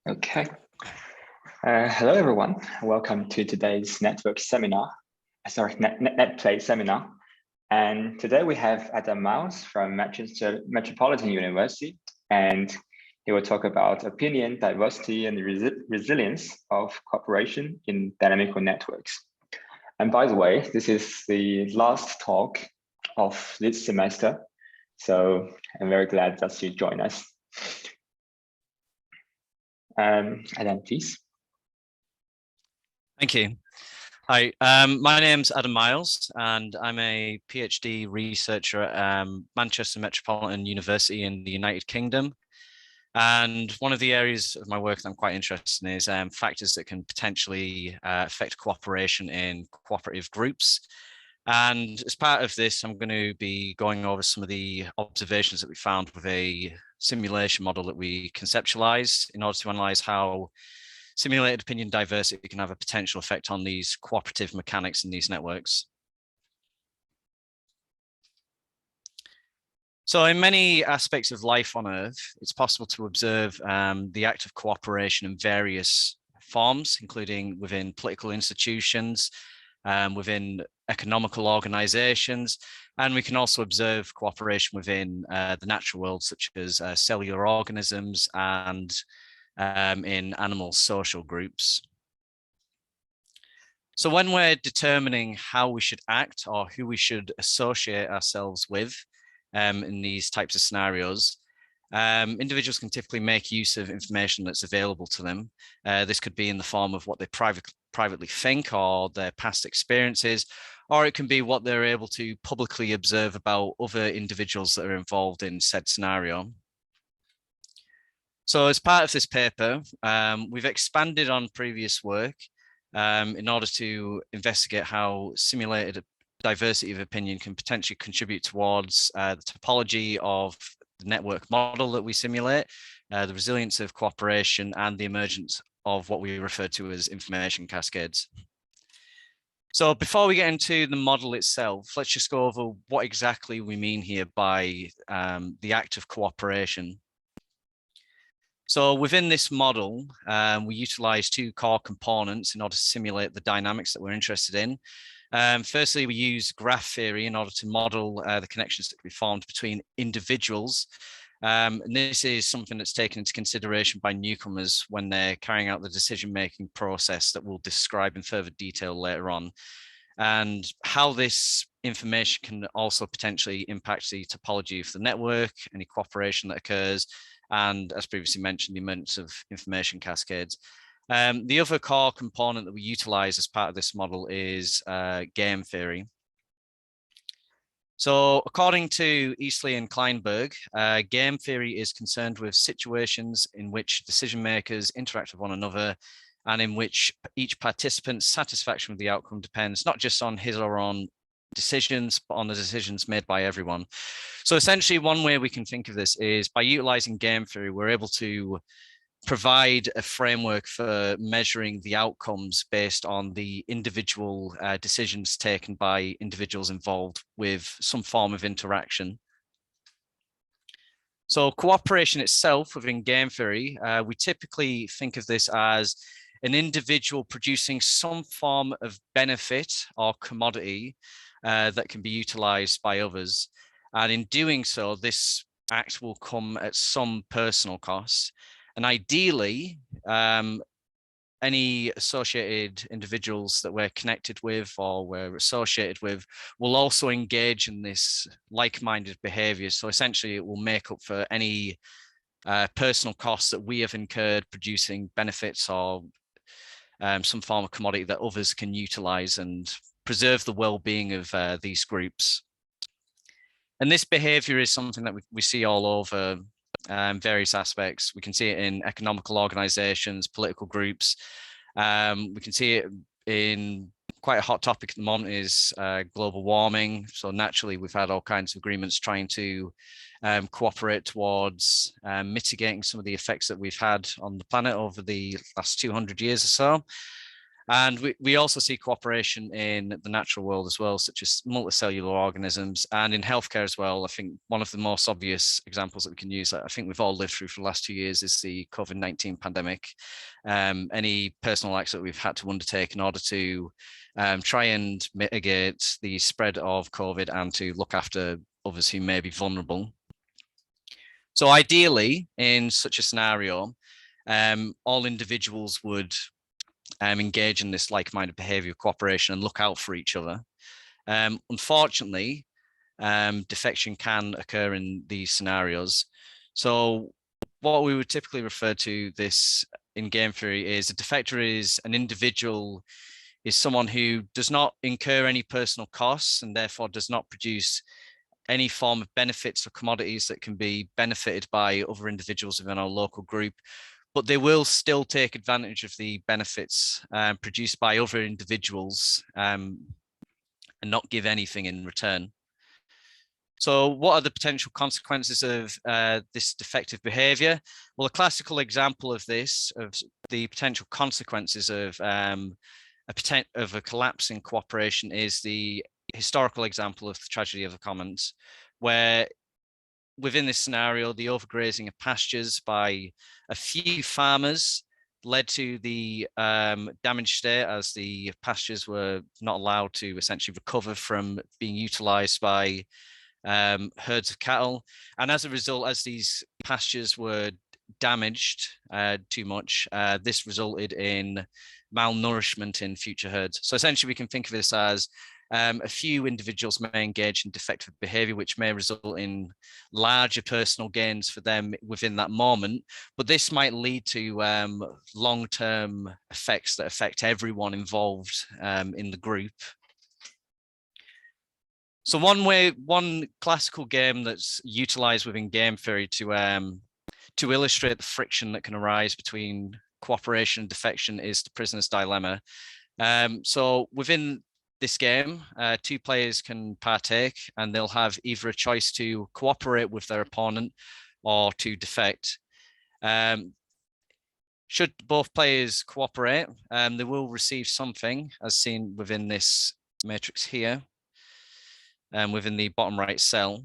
Okay. Hello, everyone. Welcome to today's network seminar. Netplay seminar. And today we have Adam Miles from Manchester Metropolitan University, and he will talk about opinion, diversity, and resilience of cooperation in dynamical networks. And by the way, this is the last talk of this semester, so I'm very glad that you join us. Adam, please. Thank you. Hi, my name's Adam Miles, and I'm a PhD researcher at Manchester Metropolitan University in the United Kingdom. And one of the areas of my work that I'm quite interested in is factors that can potentially affect cooperation in cooperative groups. And as part of this, I'm going to be going over some of the observations that we found with a simulation model that we conceptualized in order to analyze how simulated opinion diversity can have a potential effect on these cooperative mechanics in these networks. So in many aspects of life on Earth, it's possible to observe the act of cooperation in various forms, including within political institutions, within economical organizations, and we can also observe cooperation within the natural world, such as cellular organisms and in animal social groups. So when we're determining how we should act or who we should associate ourselves with in these types of scenarios, individuals can typically make use of information that's available to them. This could be in the form of what they privately think or their past experiences, or it can be what they're able to publicly observe about other individuals that are involved in said scenario. So as part of this paper, we've expanded on previous work in order to investigate how simulated diversity of opinion can potentially contribute towards the topology of the network model that we simulate, the resilience of cooperation, and the emergence of what we refer to as information cascades. So before we get into the model itself, let's just go over what exactly we mean here by the act of cooperation. So within this model, we utilize two core components in order to simulate the dynamics that we're interested in. Firstly, we use graph theory in order to model the connections that can be formed between individuals. And this is something that's taken into consideration by newcomers when they're carrying out the decision-making process that we'll describe in further detail later on. And how this information can also potentially impact the topology of the network, any cooperation that occurs, and as previously mentioned, the emergence of information cascades. The other core component that we utilize as part of this model is game theory. So according to Eastley and Kleinberg, game theory is concerned with situations in which decision makers interact with one another and in which each participant's satisfaction with the outcome depends not just on his or her own decisions, but on the decisions made by everyone. So essentially, one way we can think of this is by utilizing game theory, we're able to provide a framework for measuring the outcomes based on the individual decisions taken by individuals involved with some form of interaction. So cooperation itself within game theory, we typically think of this as an individual producing some form of benefit or commodity that can be utilized by others. And in doing so, this act will come at some personal costs. And ideally, any associated individuals that we're connected with or we're associated with will also engage in this like-minded behavior. So essentially, it will make up for any personal costs that we have incurred producing benefits or some form of commodity that others can utilize and preserve the well-being of these groups. And this behavior is something that we see all over various aspects. We can see it in economical organizations, political groups. We can see it in quite a hot topic at the moment is global warming. So naturally, we've had all kinds of agreements trying to cooperate towards mitigating some of the effects that we've had on the planet over the last 200 years or so. And we also see cooperation in the natural world as well, such as multicellular organisms, and in healthcare as well. I think one of the most obvious examples that we can use, that I think we've all lived through for the last 2 years, is the COVID-19 pandemic. Any personal acts that we've had to undertake in order to try and mitigate the spread of COVID and to look after others who may be vulnerable. So ideally, in such a scenario, all individuals would engage in this like-minded behavior of cooperation and look out for each other. Unfortunately, defection can occur in these scenarios. So what we would typically refer to this in game theory is a defector is an individual, is someone who does not incur any personal costs and therefore does not produce any form of benefits or commodities that can be benefited by other individuals within our local group, but they will still take advantage of the benefits produced by other individuals and not give anything in return. So what are the potential consequences of this defective behavior? Well, a classical example of this, of the potential consequences of a collapse in cooperation, is the historical example of the tragedy of the commons, where within this scenario, the overgrazing of pastures by a few farmers led to the damaged state, as the pastures were not allowed to essentially recover from being utilised by herds of cattle. And as a result, as these pastures were damaged too much, this resulted in malnourishment in future herds. So essentially, we can think of this as a few individuals may engage in defective behavior, which may result in larger personal gains for them within that moment. But this might lead to long-term effects that affect everyone involved in the group. So one classical game that's utilized within game theory to illustrate the friction that can arise between cooperation and defection is the prisoner's dilemma. So within this game, 2 players can partake, and they'll have either a choice to cooperate with their opponent or to defect. Should both players cooperate, they will receive something, as seen within this matrix here, within the bottom right cell.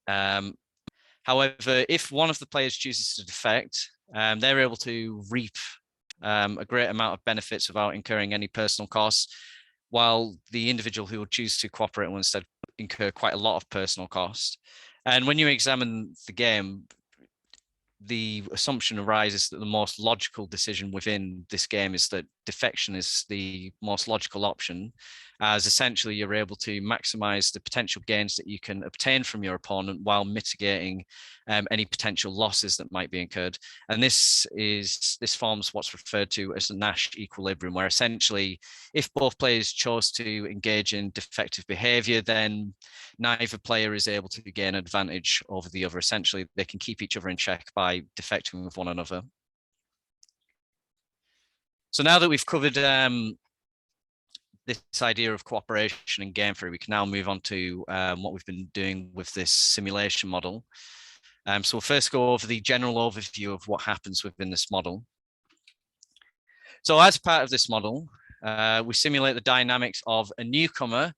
However, if one of the players chooses to defect, they're able to reap a great amount of benefits without incurring any personal costs, while the individual who will choose to cooperate will instead incur quite a lot of personal cost. And when you examine the game, the assumption arises that the most logical decision within this game is that defection is the most logical option, as essentially you're able to maximize the potential gains that you can obtain from your opponent while mitigating any potential losses that might be incurred. And this forms what's referred to as the Nash equilibrium, where essentially if both players chose to engage in defective behavior, then neither player is able to gain advantage over the other. Essentially, they can keep each other in check by defecting with one another. So now that we've covered this idea of cooperation in game theory, we can now move on to what we've been doing with this simulation model. So we'll first go over the general overview of what happens within this model. So as part of this model, we simulate the dynamics of a newcomer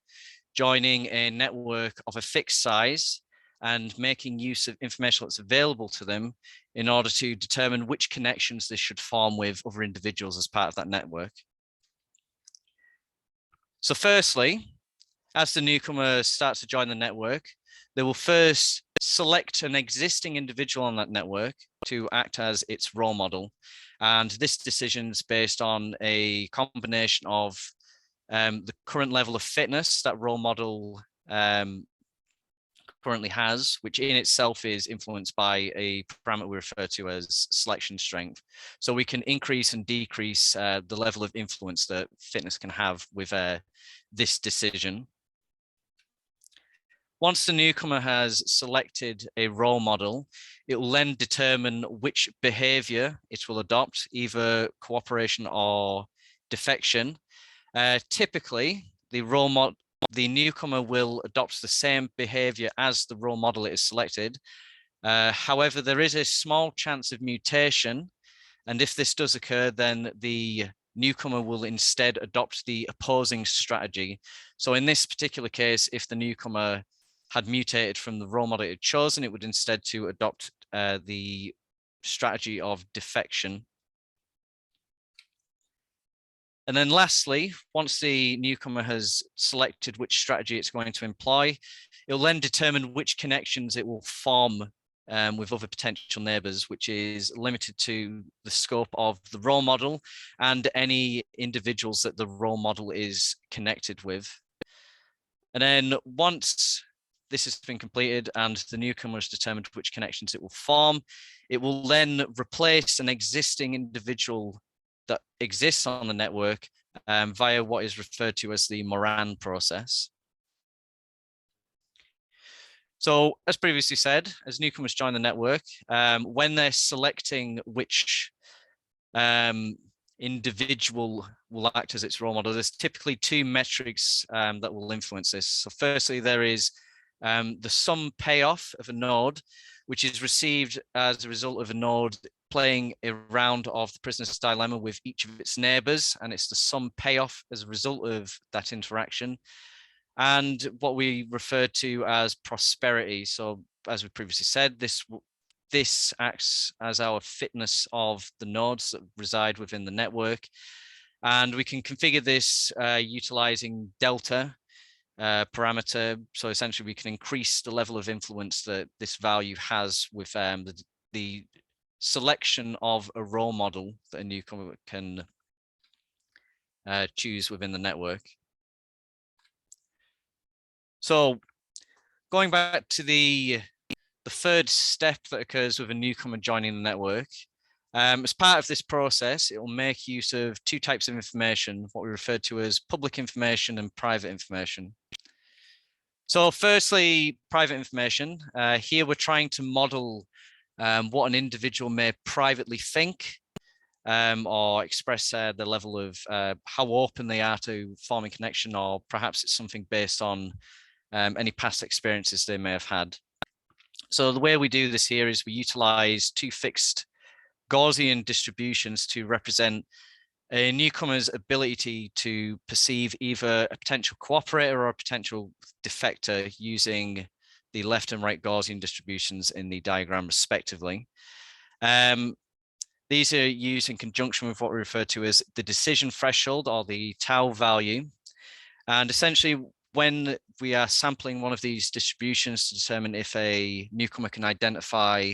joining a network of a fixed size and making use of information that's available to them in order to determine which connections they should form with other individuals as part of that network. So firstly, as the newcomer starts to join the network, they will first select an existing individual on that network to act as its role model. And this decision is based on a combination of the current level of fitness that role model currently has, which in itself is influenced by a parameter we refer to as selection strength. So we can increase and decrease the level of influence that fitness can have with this decision. Once the newcomer has selected a role model, it will then determine which behavior it will adopt, either cooperation or defection. Typically, the newcomer will adopt the same behavior as the role model it is selected. However, there is a small chance of mutation. And if this does occur, then the newcomer will instead adopt the opposing strategy. So in this particular case, if the newcomer had mutated from the role model it had chosen, it would instead to adopt the strategy of defection. And then lastly, once the newcomer has selected which strategy it's going to employ, it'll then determine which connections it will form with other potential neighbors, which is limited to the scope of the role model and any individuals that the role model is connected with. And then once this has been completed and the newcomer has determined which connections it will form, it will then replace an existing individual that exists on the network via what is referred to as the Moran process. So as previously said, as newcomers join the network, when they're selecting which individual will act as its role model, there's typically two metrics that will influence this. So firstly, there is the sum payoff of a node, which is received as a result of a node playing a round of the prisoner's dilemma with each of its neighbors, and it's the sum payoff as a result of that interaction. And what we refer to as prosperity. So as we previously said, this acts as our fitness of the nodes that reside within the network. And we can configure this utilizing delta parameter. So essentially we can increase the level of influence that this value has with the selection of a role model that a newcomer can choose within the network. So going back to the third step that occurs with a newcomer joining the network, as part of this process, it will make use of two types of information, what we refer to as public information and private information. So firstly, private information. Here we're trying to model what an individual may privately think or express the level of how open they are to forming connection, or perhaps it's something based on any past experiences they may have had. So the way we do this here is we utilize two fixed Gaussian distributions to represent a newcomer's ability to perceive either a potential cooperator or a potential defector using the left and right Gaussian distributions in the diagram respectively. These are used in conjunction with what we refer to as the decision threshold, or the tau value. And essentially, when we are sampling one of these distributions to determine if a newcomer can identify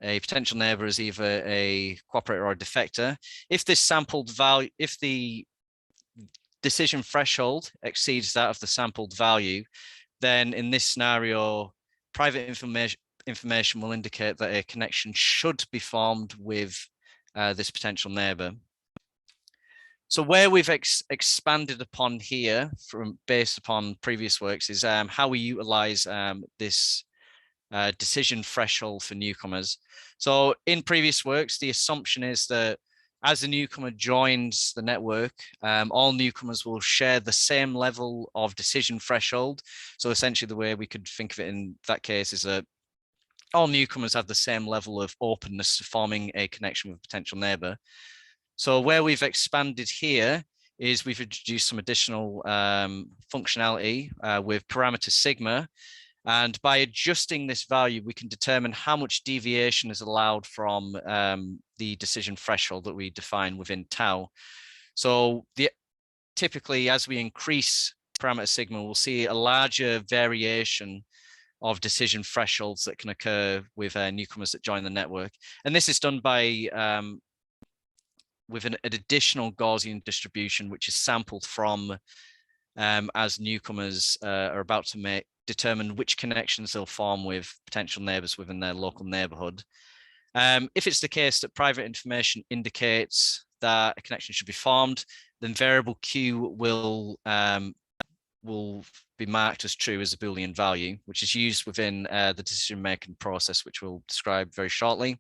a potential neighbor as either a cooperator or a defector, if this sampled value, if the decision threshold exceeds that of the sampled value, then in this scenario, private information will indicate that a connection should be formed with this potential neighbor. So where we've expanded upon here, from based upon previous works, is how we utilize this decision threshold for newcomers. So in previous works, the assumption is that as a newcomer joins the network, all newcomers will share the same level of decision threshold. So essentially the way we could think of it in that case is that all newcomers have the same level of openness to forming a connection with a potential neighbor. So where we've expanded here is we've introduced some additional functionality with parameter sigma. And by adjusting this value, we can determine how much deviation is allowed from the decision threshold that we define within tau. So typically, as we increase parameter sigma, we'll see a larger variation of decision thresholds that can occur with newcomers that join the network. And this is done by with an additional Gaussian distribution, which is sampled from as newcomers are about to determine which connections they'll form with potential neighbors within their local neighborhood. If it's the case that private information indicates that a connection should be formed, then variable Q will be marked as true as a Boolean value, which is used within the decision-making process, which we'll describe very shortly.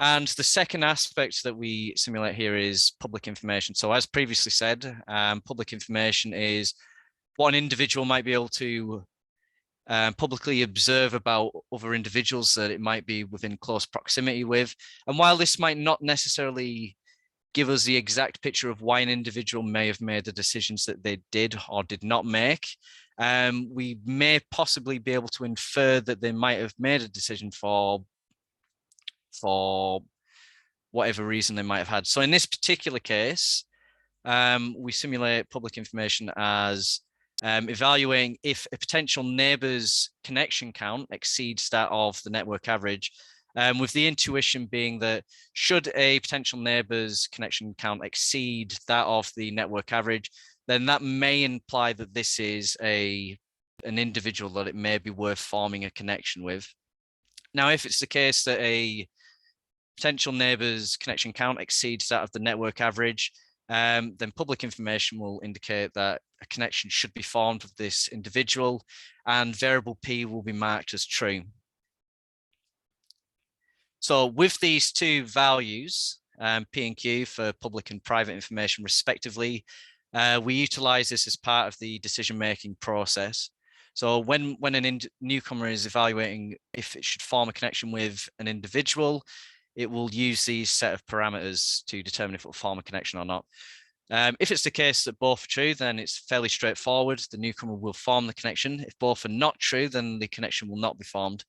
And the second aspect that we simulate here is public information. So as previously said, public information is what an individual might be able to publicly observe about other individuals that it might be within close proximity with. And while this might not necessarily give us the exact picture of why an individual may have made the decisions that they did or did not make. We may possibly be able to infer that they might have made a decision for whatever reason they might have had. So in this particular case, we simulate public information as evaluating if a potential neighbor's connection count exceeds that of the network average, with the intuition being that should a potential neighbor's connection count exceed that of the network average, then that may imply that this is an individual that it may be worth forming a connection with. Now, if it's the case that a potential neighbor's connection count exceeds that of the network average, then public information will indicate that a connection should be formed with this individual, and variable P will be marked as true. So with these two values, P and Q for public and private information respectively, we utilize this as part of the decision-making process. So when a newcomer is evaluating if it should form a connection with an individual, it will use these set of parameters to determine if it will form a connection or not. If it's the case that both are true, then it's fairly straightforward. The newcomer will form the connection. If both are not true, then the connection will not be formed.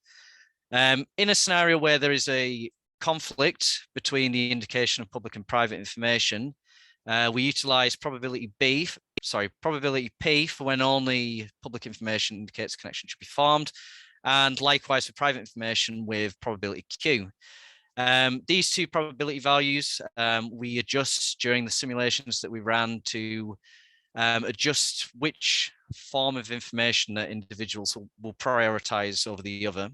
In a scenario where there is a conflict between the indication of public and private information, we utilize probability P for when only public information indicates a connection should be formed, and likewise for private information with probability Q. These two probability values we adjust during the simulations that we ran to adjust which form of information that individuals will prioritize over the other.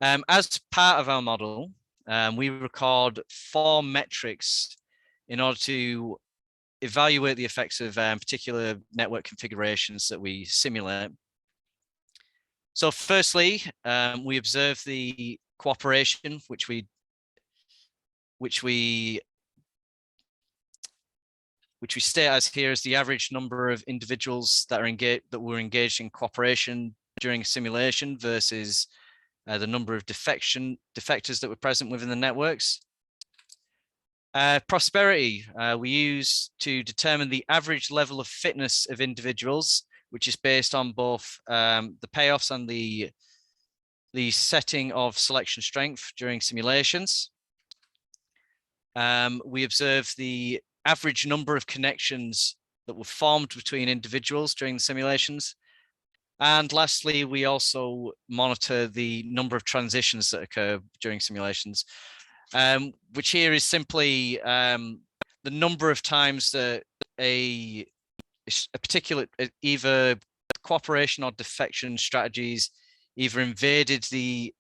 As part of our model, we record 4 metrics in order to evaluate the effects of particular network configurations that we simulate. So firstly, we observe the cooperation, which we state as here as the average number of individuals that were engaged in cooperation during a simulation versus the number of defectors that were present within the networks. Prosperity, we use to determine the average level of fitness of individuals, which is based on both the payoffs and the setting of selection strength during simulations. We observe the average number of connections that were formed between individuals during the simulations. And lastly, we also monitor the number of transitions that occur during simulations, which here is simply the number of times that a particular either cooperation or defection strategies either invaded a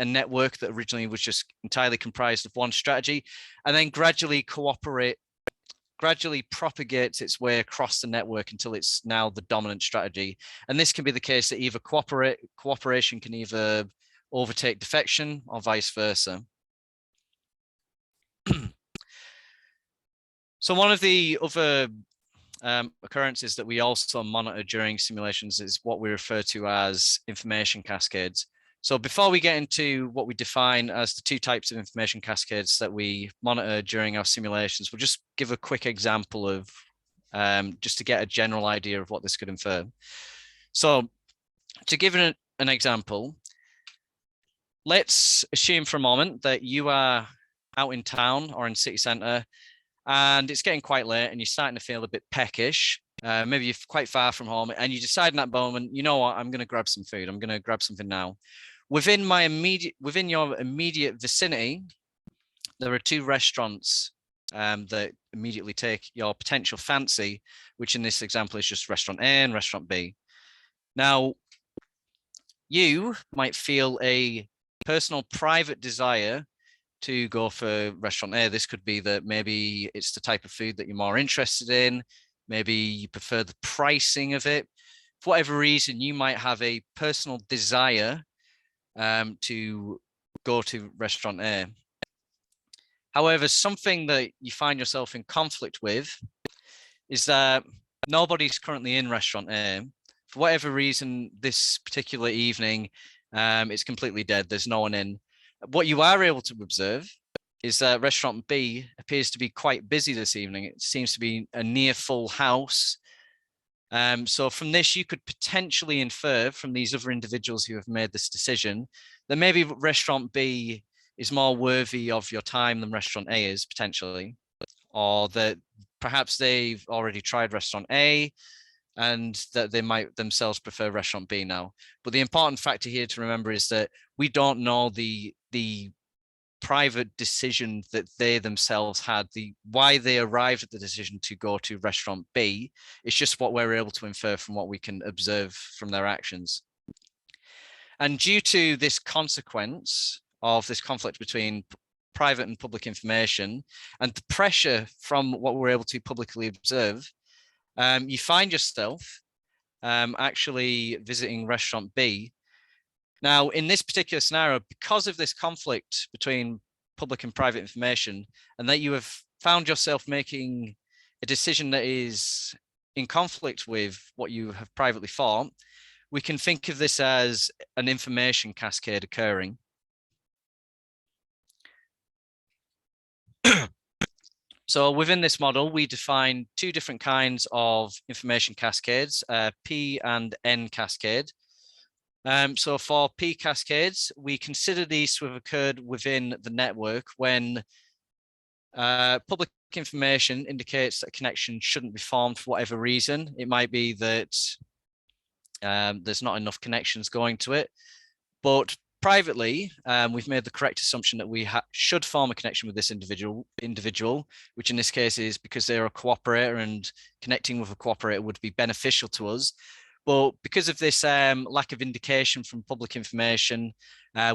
network that originally was just entirely comprised of one strategy, and then gradually propagates its way across the network until it's now the dominant strategy. And this can be the case that either cooperation can either overtake defection or vice versa. So one of the other occurrences that we also monitor during simulations is what we refer to as information cascades. So before we get into what we define as the 2 types of information cascades that we monitor during our simulations, we'll just give a quick example of just to get a general idea of what this could infer. So to give an example, let's assume for a moment that you are out in town or in city centre and it's getting quite late and you're starting to feel a bit peckish. Maybe you're quite far from home and you decide in that moment, you know what, I'm going to grab some food. I'm going to grab something now. Within your immediate vicinity, there are 2 restaurants that immediately take your potential fancy, which in this example is just restaurant A and restaurant B. Now, you might feel a personal private desire to go for restaurant A. This could be that maybe it's the type of food that you're more interested in. Maybe you prefer the pricing of it. For whatever reason, you might have a personal desire to go to restaurant A. However, something that you find yourself in conflict with is that nobody's currently in restaurant A. For whatever reason, this particular evening, it's completely dead. There's no one in. What you are able to observe is that restaurant B appears to be quite busy this evening. It seems to be a near full house. So from this, you could potentially infer from these other individuals who have made this decision that maybe restaurant B is more worthy of your time than restaurant A is, potentially, or that perhaps they've already tried restaurant A and that they might themselves prefer restaurant B now. But the important factor here to remember is that we don't know the private decision that they themselves had, why they arrived at the decision to go to restaurant B. It's just what we're able to infer from what we can observe from their actions. And due to this consequence of this conflict between private and public information and the pressure from what we're able to publicly observe, you find yourself actually visiting restaurant B. Now, in this particular scenario, because of this conflict between public and private information, and that you have found yourself making a decision that is in conflict with what you have privately thought, we can think of this as an information cascade occurring. So within this model, we define two different kinds of information cascades, P and N cascade. So for P cascades, we consider these to have occurred within the network when public information indicates that a connection shouldn't be formed for whatever reason. It might be that there's not enough connections going to it, but privately, we've made the correct assumption that we should form a connection with this individual, which in this case is because they're a cooperator and connecting with a cooperator would be beneficial to us. But because of this lack of indication from public information,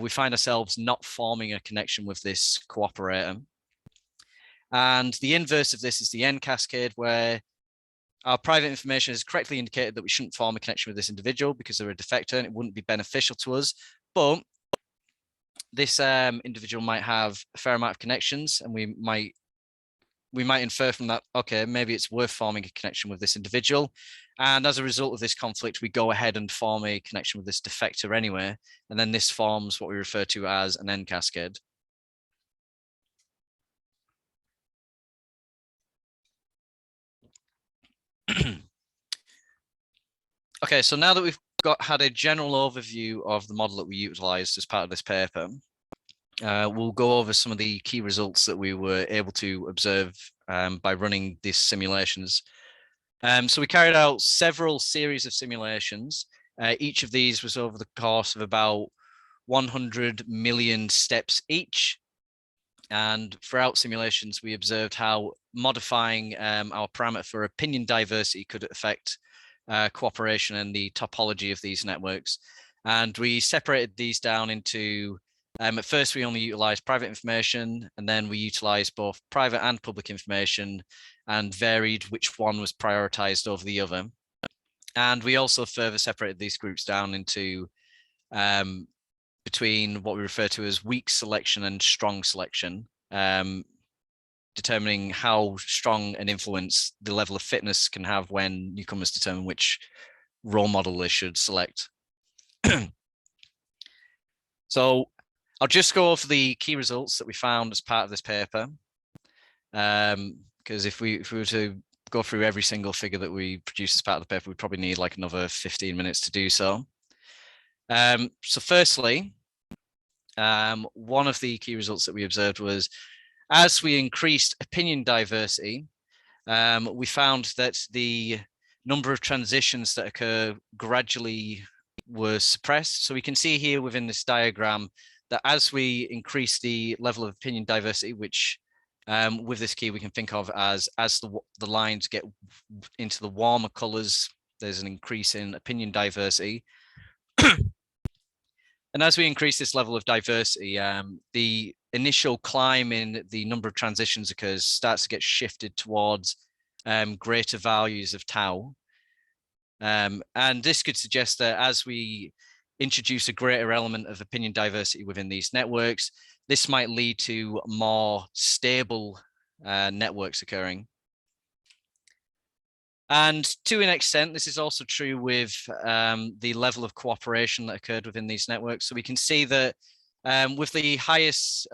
we find ourselves not forming a connection with this cooperator. And the inverse of this is the N cascade, where our private information has correctly indicated that we shouldn't form a connection with this individual because they're a defector and it wouldn't be beneficial to us. But this individual might have a fair amount of connections, and we might infer from that, okay, maybe it's worth forming a connection with this individual. And as a result of this conflict, we go ahead and form a connection with this defector anyway. And then this forms what we refer to as an N cascade. Okay, so now that we've had a general overview of the model that we utilized as part of this paper, we'll go over some of the key results that we were able to observe by running these simulations. So we carried out several series of simulations. Each of these was over the course of about 100 million steps each. And throughout simulations, we observed how modifying our parameter for opinion diversity could affect cooperation and the topology of these networks. And we separated these down into, at first we only utilized private information, and then we utilized both private and public information and varied which one was prioritized over the other. And we also further separated these groups down into between what we refer to as weak selection and strong selection, determining how strong an influence the level of fitness can have when newcomers determine which role model they should select. So I'll just go over the key results that we found as part of this paper, because if we were to go through every single figure that we produce as part of the paper, we'd probably need like another 15 minutes to do so. So firstly, one of the key results that we observed was, as we increased opinion diversity, we found that the number of transitions that occur gradually were suppressed. So we can see here within this diagram that as we increase the level of opinion diversity, which with this key we can think of as the lines get into the warmer colors, there's an increase in opinion diversity. And as we increase this level of diversity, the initial climb in the number of transitions occurs, starts to get shifted towards greater values of tau. And this could suggest that as we introduce a greater element of opinion diversity within these networks, this might lead to more stable networks occurring. And to an extent, this is also true with the level of cooperation that occurred within these networks. So we can see that with the highest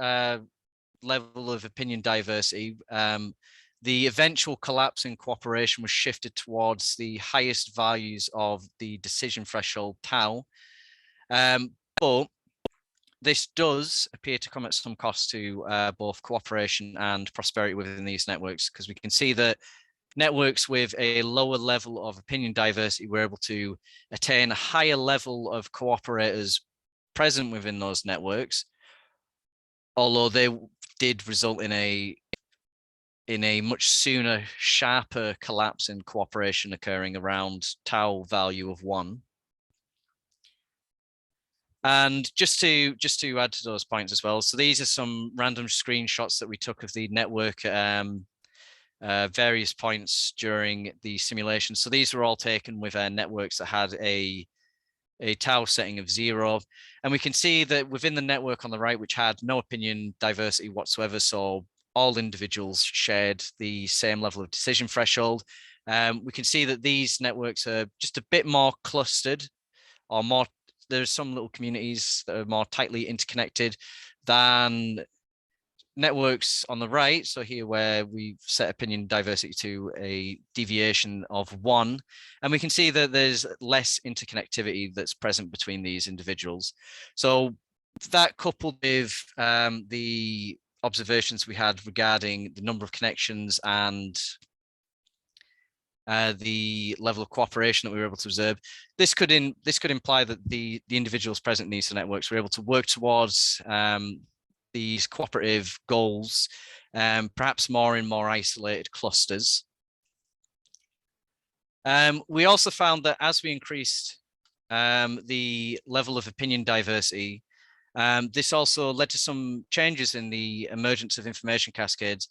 level of opinion diversity, the eventual collapse in cooperation was shifted towards the highest values of the decision threshold tau. But this does appear to come at some cost to both cooperation and prosperity within these networks, because we can see that networks with a lower level of opinion diversity were able to attain a higher level of cooperators present within those networks, although they did result in a much sooner, sharper collapse in cooperation occurring around tau value of 1. And just to add to those points as well, so these are some random screenshots that we took of the network at various points during the simulation. So these were all taken with networks that had a tau setting of 0. And we can see that within the network on the right, which had no opinion diversity whatsoever, so all individuals shared the same level of decision threshold, we can see that these networks are just a bit more clustered, or more, there's some little communities that are more tightly interconnected than networks on the right. So here, where we've set opinion diversity to a deviation of 1, and we can see that there's less interconnectivity that's present between these individuals. So that, coupled with the observations we had regarding the number of connections and the level of cooperation that we were able to observe, this could imply that the individuals present in these networks were able to work towards these cooperative goals, perhaps more in more isolated clusters. We also found that as we increased the level of opinion diversity, this also led to some changes in the emergence of information cascades.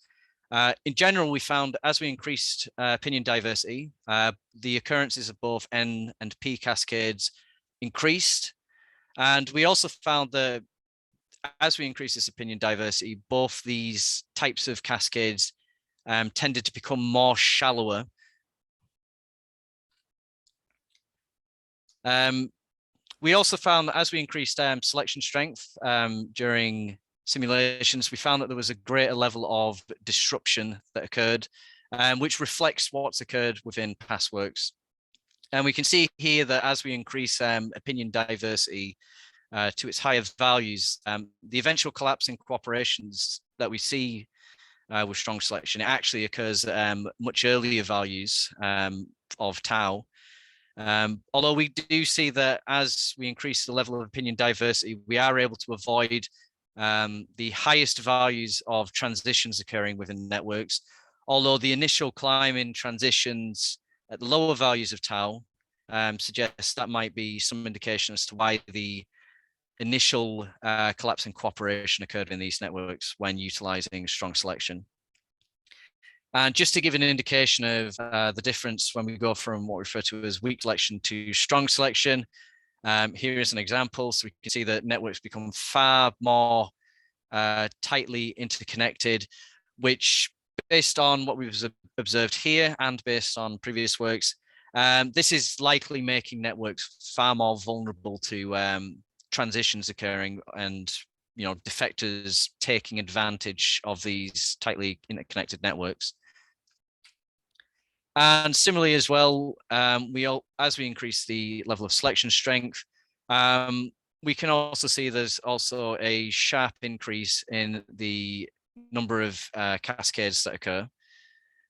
In general, we found as we increased opinion diversity, the occurrences of both N and P cascades increased. And we also found that as we increase this opinion diversity, both these types of cascades tended to become more shallower. We also found that as we increased selection strength during simulations, we found that there was a greater level of disruption that occurred, which reflects what's occurred within past works. And we can see here that as we increase opinion diversity to its higher values, the eventual collapse in cooperations that we see with strong selection, it actually occurs at much earlier values of tau. Although we do see that as we increase the level of opinion diversity, we are able to avoid the highest values of transitions occurring within networks, although the initial climb in transitions at the lower values of tau suggests that might be some indication as to why the initial collapse in cooperation occurred in these networks when utilizing strong selection. And just to give an indication of the difference when we go from what we refer to as weak selection to strong selection, here is an example. So we can see that networks become far more tightly interconnected, which, based on what we've observed here and based on previous works, this is likely making networks far more vulnerable to transitions occurring and defectors taking advantage of these tightly interconnected networks. And similarly as well, as we increase the level of selection strength, we can also see there's also a sharp increase in the number of cascades that occur.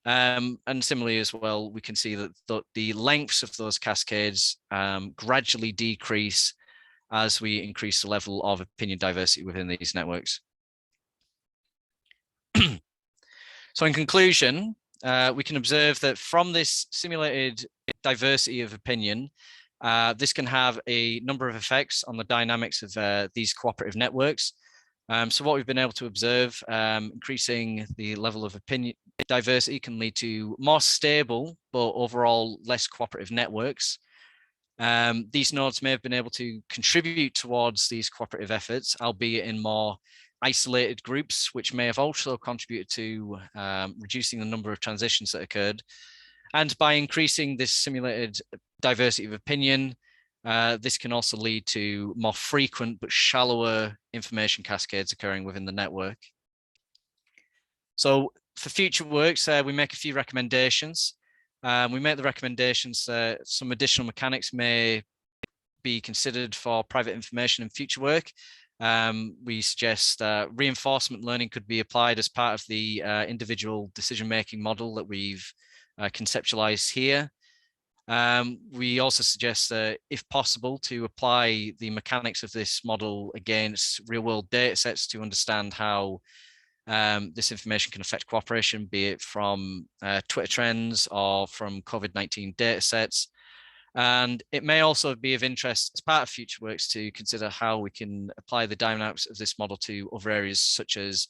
And similarly as well, we can see that the lengths of those cascades gradually decrease as we increase the level of opinion diversity within these networks. So in conclusion, we can observe that from this simulated diversity of opinion, this can have a number of effects on the dynamics of these cooperative networks. So what we've been able to observe, increasing the level of opinion diversity can lead to more stable, but overall less cooperative networks. These nodes may have been able to contribute towards these cooperative efforts, albeit in more isolated groups, which may have also contributed to reducing the number of transitions that occurred. And by increasing this simulated diversity of opinion, this can also lead to more frequent but shallower information cascades occurring within the network. So for future works, we make a few recommendations. We make the recommendations that some additional mechanics may be considered for private information in future work. We suggest reinforcement learning could be applied as part of the individual decision-making model that we've conceptualized here. We also suggest that, if possible, to apply the mechanics of this model against real-world data sets to understand how this information can affect cooperation, be it from Twitter trends or from COVID-19 data sets. And it may also be of interest as part of future works to consider how we can apply the dynamics of this model to other areas, such as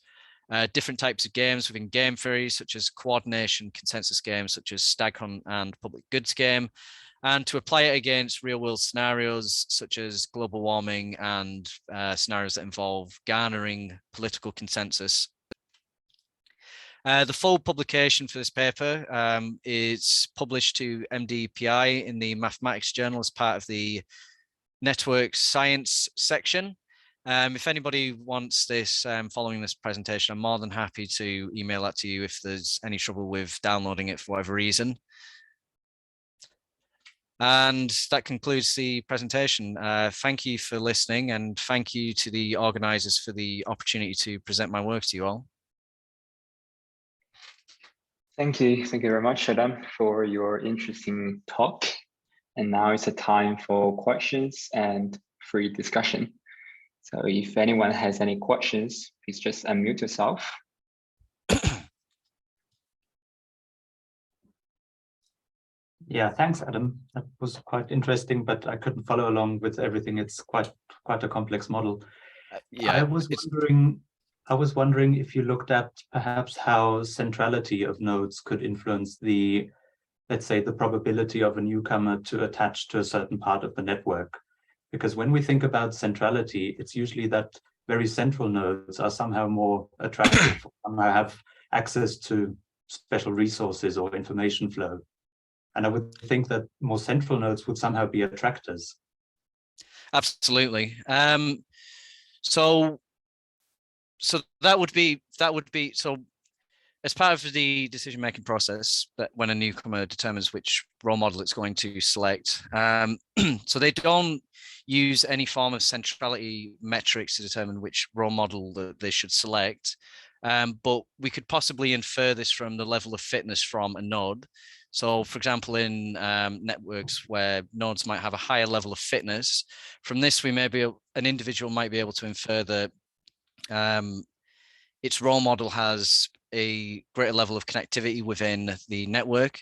different types of games within game theory, such as coordination consensus games, such as Stag Hunt and Public Goods Game, and to apply it against real world scenarios, such as global warming and scenarios that involve garnering political consensus. The full publication for this paper is published to MDPI in the Mathematics Journal as part of the Network Science section. If anybody wants this following this presentation, I'm more than happy to email that to you if there's any trouble with downloading it for whatever reason. And that concludes the presentation. Thank you for listening, and thank you to the organisers for the opportunity to present my work to you all. Thank you very much, Adam, for your interesting talk. And now it's a time for questions and free discussion. So if anyone has any questions, please just unmute yourself. Yeah, thanks, Adam. That was quite interesting, but I couldn't follow along with everything. It's quite a complex model. Yeah, I was wondering if you looked at perhaps how centrality of nodes could influence the, let's say, the probability of a newcomer to attach to a certain part of the network. Because when we think about centrality, it's usually that very central nodes are somehow more attractive, somehow have access to special resources or information flow. And I would think that more central nodes would somehow be attractors. Absolutely. So that would be so as part of the decision-making process, that when a newcomer determines which role model it's going to select, so they don't use any form of centrality metrics to determine which role model that they should select. But we could possibly infer this from the level of fitness from a node. So, for example, in networks where nodes might have a higher level of fitness, from this we may be an individual might be able to infer that its role model has a greater level of connectivity within the network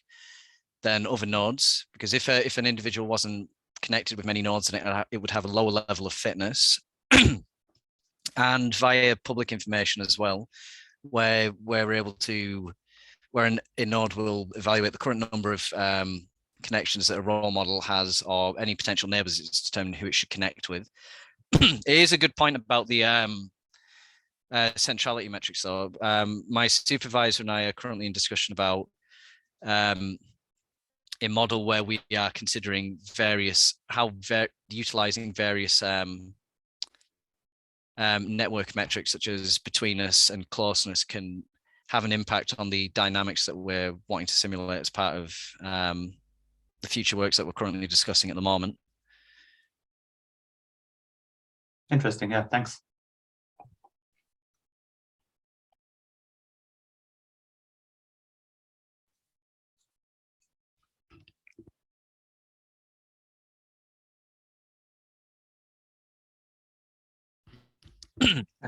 than other nodes, because if an individual wasn't connected with many nodes, then it would have a lower level of fitness. And via public information as well, where we're able to, where a node will evaluate the current number of connections that a role model has, or any potential neighbors, it's determined who it should connect with. It is a good point about the centrality metrics, though. My supervisor and I are currently in discussion about a model where we are considering utilizing various network metrics, such as betweenness and closeness, can have an impact on the dynamics that we're wanting to simulate as part of the future works that we're currently discussing at the moment. Interesting, yeah, thanks.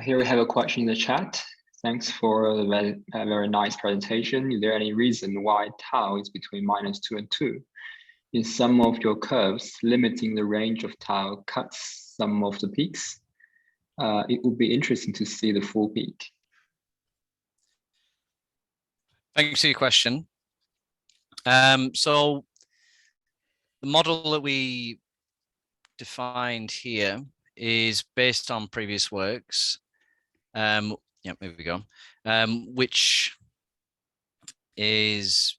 Here we have a question in the chat. Thanks for the very nice presentation. Is there any reason why tau is between -2 and 2? In some of your curves, limiting the range of tau cuts some of the peaks. It would be interesting to see the full peak. Thanks for your question. So the model that we defined here is based on previous works. Yeah, there we go. Which is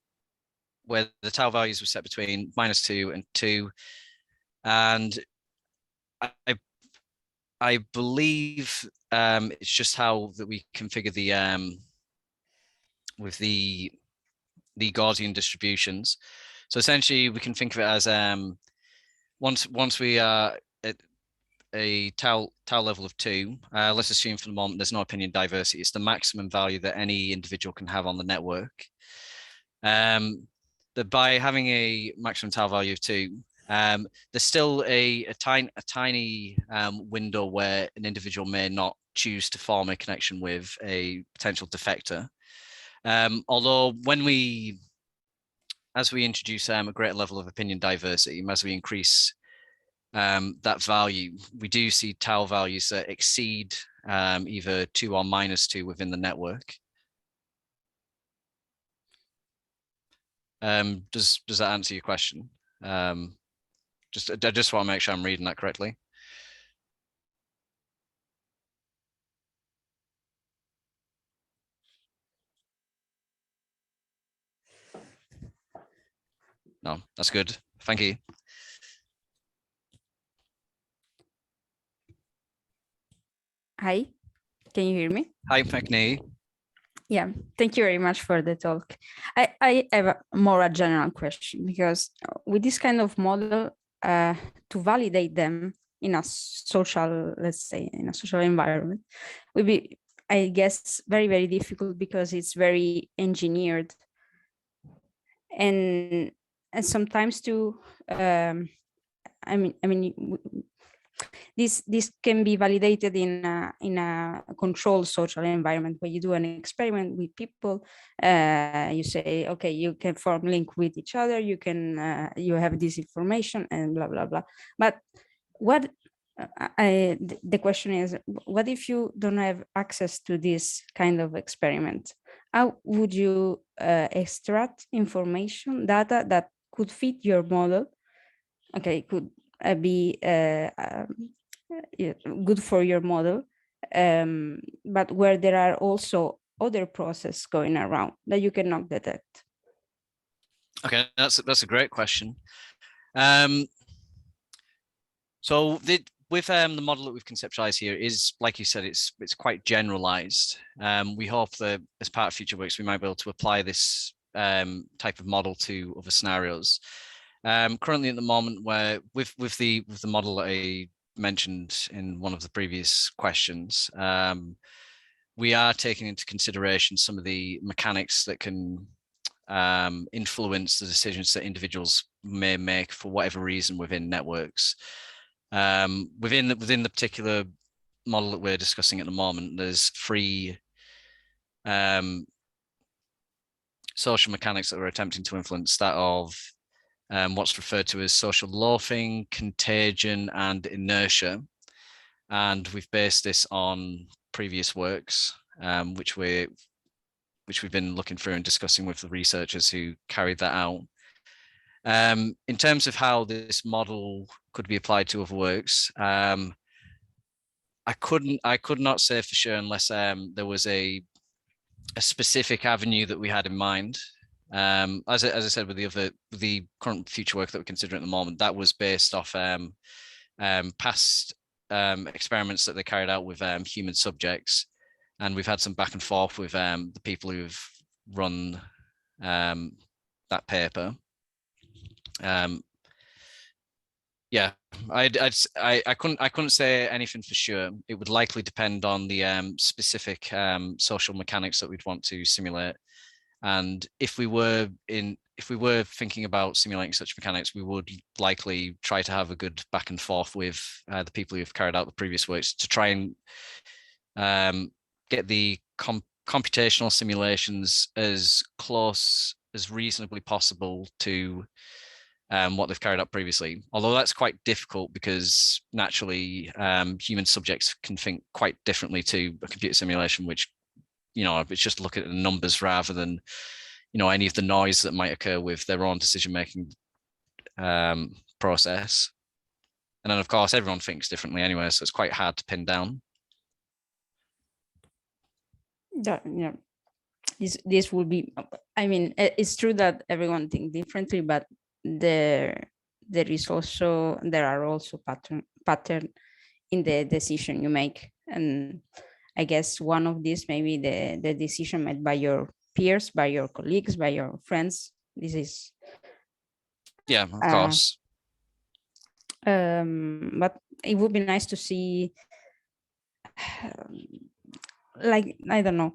where the tau values were set between -2 and 2, and I believe it's just how that we configure the Gaussian distributions. So essentially, we can think of it as once we are at a tau level of 2, let's assume for the moment there's no opinion diversity. It's the maximum value that any individual can have on the network. That by having a maximum tau value of 2, there's still a tiny window where an individual may not choose to form a connection with a potential defector. Although as we introduce a greater level of opinion diversity, as we increase that value, we do see tau values that exceed either 2 or -2 within the network. Does that answer your question? I just want to make sure I'm reading that correctly. No, that's good. Thank you. Hi, can you hear me? Hi, Magni. Yeah, thank you very much for the talk. I have a general question, because with this kind of model, to validate them in a social, let's say, in a social environment, will be, I guess, very, very difficult, because it's very engineered. And sometimes too, I mean, this can be validated in a controlled social environment, where you do an experiment with people. You say, okay, you can form link with each other. You can you have this information and blah blah blah. But what the question is, what if you don't have access to this kind of experiment? How would you extract information, data that could fit your model? Okay, could be good for your model, but where there are also other processes going around that you cannot detect? Okay, that's a great question. So with the model that we've conceptualized here is, like you said, it's quite generalized. We hope that as part of future works, we might be able to apply this type of model to other scenarios. Currently at the moment, where with the model that I mentioned in one of the previous questions, we are taking into consideration some of the mechanics that can influence the decisions that individuals may make for whatever reason within networks. Within the particular model that we're discussing at the moment, there's 3 social mechanics that we're attempting to influence, that of what's referred to as social loafing, contagion, and inertia. And we've based this on previous works, which we've been looking through and discussing with the researchers who carried that out. In terms of how this model could be applied to other works, I could not say for sure unless there was a specific avenue that we had in mind. As I said, with the current future work that we're considering at the moment, that was based off past experiments that they carried out with human subjects, and we've had some back and forth with the people who've run that paper. Yeah, I couldn't say anything for sure. It would likely depend on the specific social mechanics that we'd want to simulate. And if we were thinking about simulating such mechanics, we would likely try to have a good back and forth with the people who have carried out the previous works to try and get the computational simulations as close as reasonably possible to what they've carried out previously. Although that's quite difficult, because naturally human subjects can think quite differently to a computer simulation, which, it's just look at the numbers rather than, any of the noise that might occur with their own decision-making process. And then, of course, everyone thinks differently anyway, so it's quite hard to pin down. Yeah, this would be, I mean, it's true that everyone thinks differently, but there are also pattern in the decision you make. And I guess one of these may be the decision made by your peers, by your colleagues, by your friends. This is yeah, of course. But it would be nice to see, like, I don't know,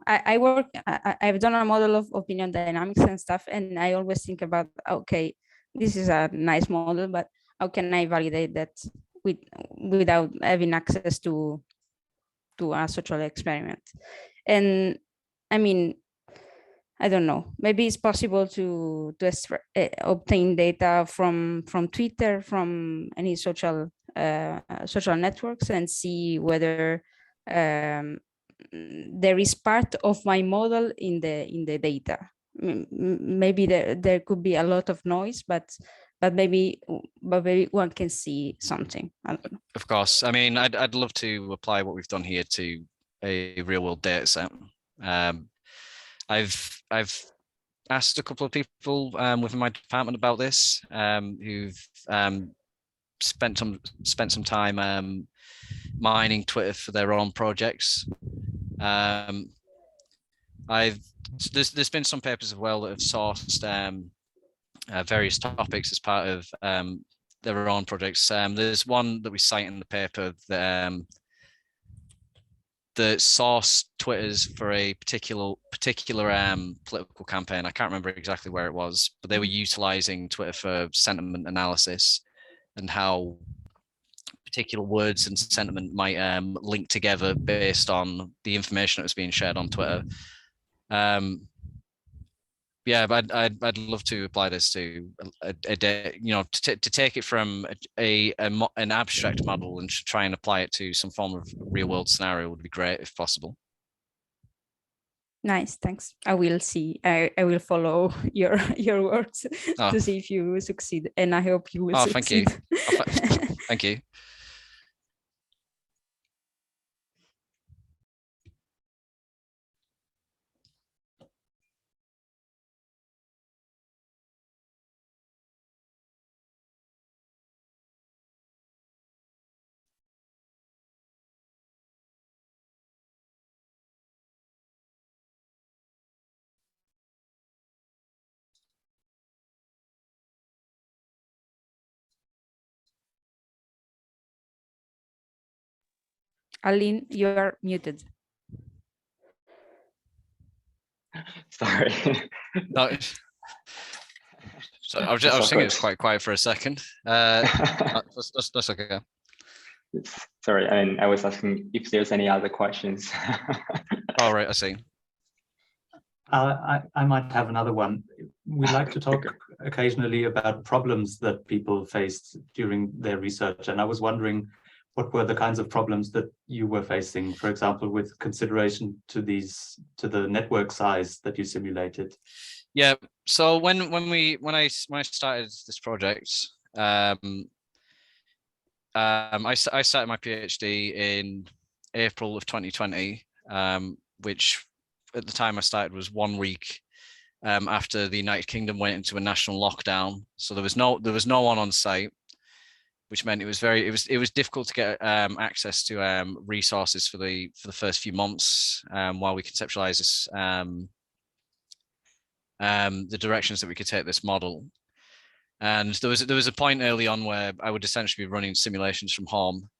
I've done a model of opinion dynamics and stuff, and I always think about, okay, this is a nice model, but how can I validate that without having access to a social experiment? And I mean, I don't know, maybe it's possible to obtain data from Twitter, from any social networks, and see whether there is part of my model in the data. Maybe there could be a lot of noise, but maybe one can see something. I don't know. Of course. I mean, I'd love to apply what we've done here to a real world data set. I've asked a couple of people within my department about this, who've spent some time mining Twitter for their own projects. There's been some papers as well that have sourced various topics as part of their own projects. There's one that we cite in the paper that sourced Twitters for a particular political campaign. I can't remember exactly where it was, but they were utilizing Twitter for sentiment analysis and how particular words and sentiment might link together based on the information that was being shared on Twitter. Yeah, but I'd love to apply this to to take it from an abstract model and try and apply it to some form of real world scenario would be great if possible. Nice, thanks. I will see. I will follow your words to see if you succeed, and I hope you will succeed. Thank you. Thank you. Aline, you are muted. Sorry. No. So I was thinking it was quite quiet for a second. That's okay. Sorry, I mean, I was asking if there's any other questions. All right, I see. I might have another one. We like to talk occasionally about problems that people faced during their research, and I was wondering what were the kinds of problems that you were facing, for example, with consideration to the network size that you simulated? Yeah. So when I started this project, I started my PhD in April of 2020, which at the time I started was 1 week after the United Kingdom went into a national lockdown. So there was no one on site, which meant it was difficult to get access to resources for the first few months while we conceptualize this, the directions that we could take this model. And there was a point early on where I would essentially be running simulations from home,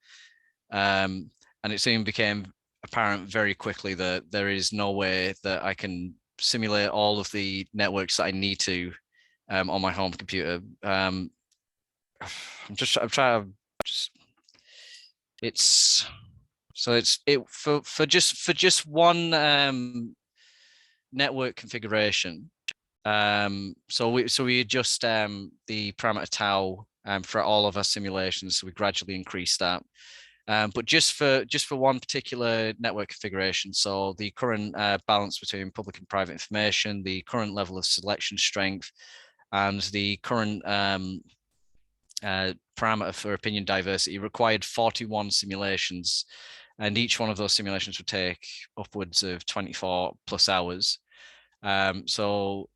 and it soon became apparent very quickly that there is no way that I can simulate all of the networks that I need to on my home computer. I'm trying to for just one network configuration. So we adjust the parameter tau for all of our simulations. So we gradually increase that. But just for one particular network configuration, so the current balance between public and private information, the current level of selection strength, and the current parameter for opinion diversity required 41 simulations, and each one of those simulations would take upwards of 24 plus hours. So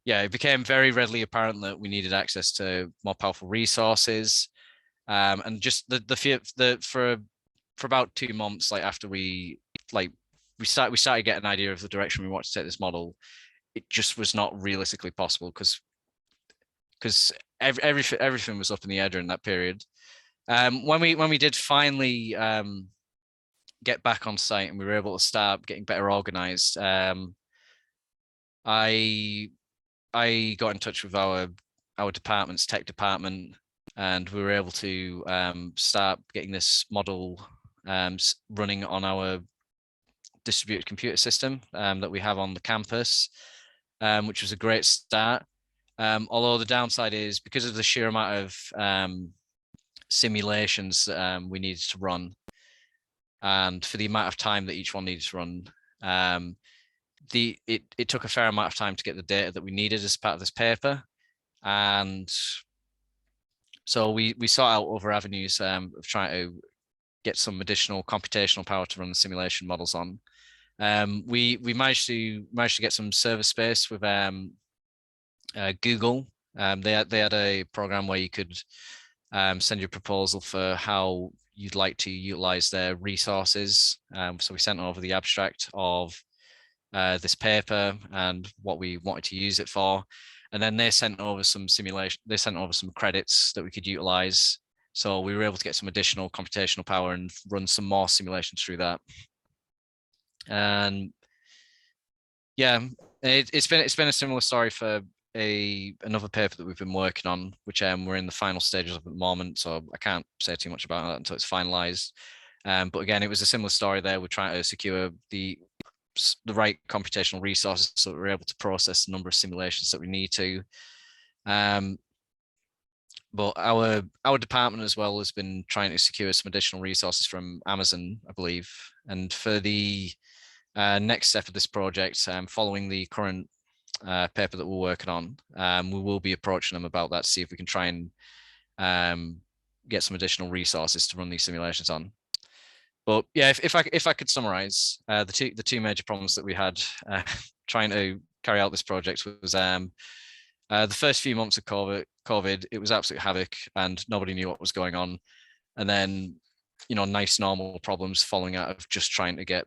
yeah, it became very readily apparent that we needed access to more powerful resources. And just for about 2 months, like after we we started getting an idea of the direction we want to take this model. It just was not realistically possible because everything was up in the air during that period. When we did finally get back on site and we were able to start getting better organized, I got in touch with our department's tech department, and we were able to start getting this model running on our distributed computer system that we have on the campus, which was a great start. Although the downside is because of the sheer amount of simulations we needed to run, and for the amount of time that each one needed to run, it took a fair amount of time to get the data that we needed as part of this paper. And so we sought out other avenues of trying to get some additional computational power to run the simulation models on. We managed to get some server space with Google. They had a program where you could send your proposal for how you'd like to utilize their resources. So we sent over the abstract of this paper and what we wanted to use it for, and then they sent over some simulation. They sent over some credits that we could utilize. So we were able to get some additional computational power and run some more simulations through that. And yeah, it's been a similar story for another paper that we've been working on, which we're in the final stages of at the moment. So I can't say too much about that until it's finalized. But again, it was a similar story there. We're trying to secure the right computational resources so that we're able to process the number of simulations that we need to. But our department as well has been trying to secure some additional resources from Amazon, I believe. And for the next step of this project, following the current paper that we're working on, we will be approaching them about that to see if we can try and get some additional resources to run these simulations on. But yeah, if I could summarize, the two major problems that we had trying to carry out this project was the first few months of COVID, it was absolute havoc and nobody knew what was going on. And then, nice normal problems following out of just trying to get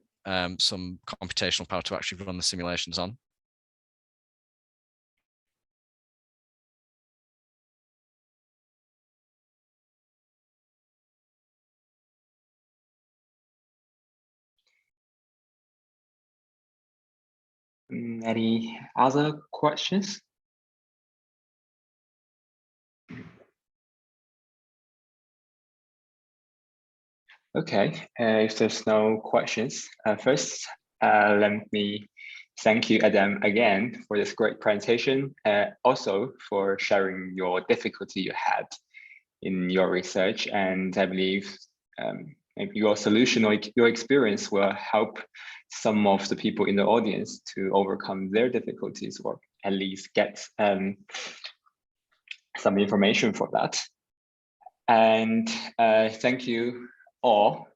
some computational power to actually run the simulations on. Any other questions? Okay, if there's no questions, first, let me thank you, Adam, again for this great presentation, also for sharing your difficulty you had in your research. And I believe maybe your solution or your experience will help some of the people in the audience to overcome their difficulties, or at least get some information for that. And thank you all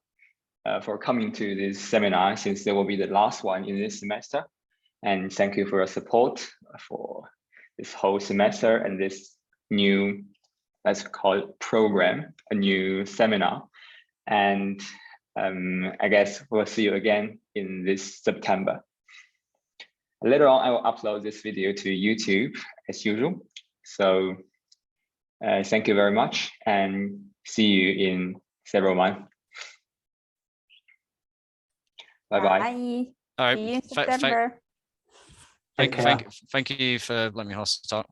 for coming to this seminar, since there will be the last one in this semester. And thank you for your support for this whole semester and this new, let's call it program, a new seminar. And I guess we'll see you again in this September. Later on, I will upload this video to YouTube as usual. So thank you very much and see you in several months. Bye-bye. Bye. All right. See you in September. Thank you for letting me host the talk.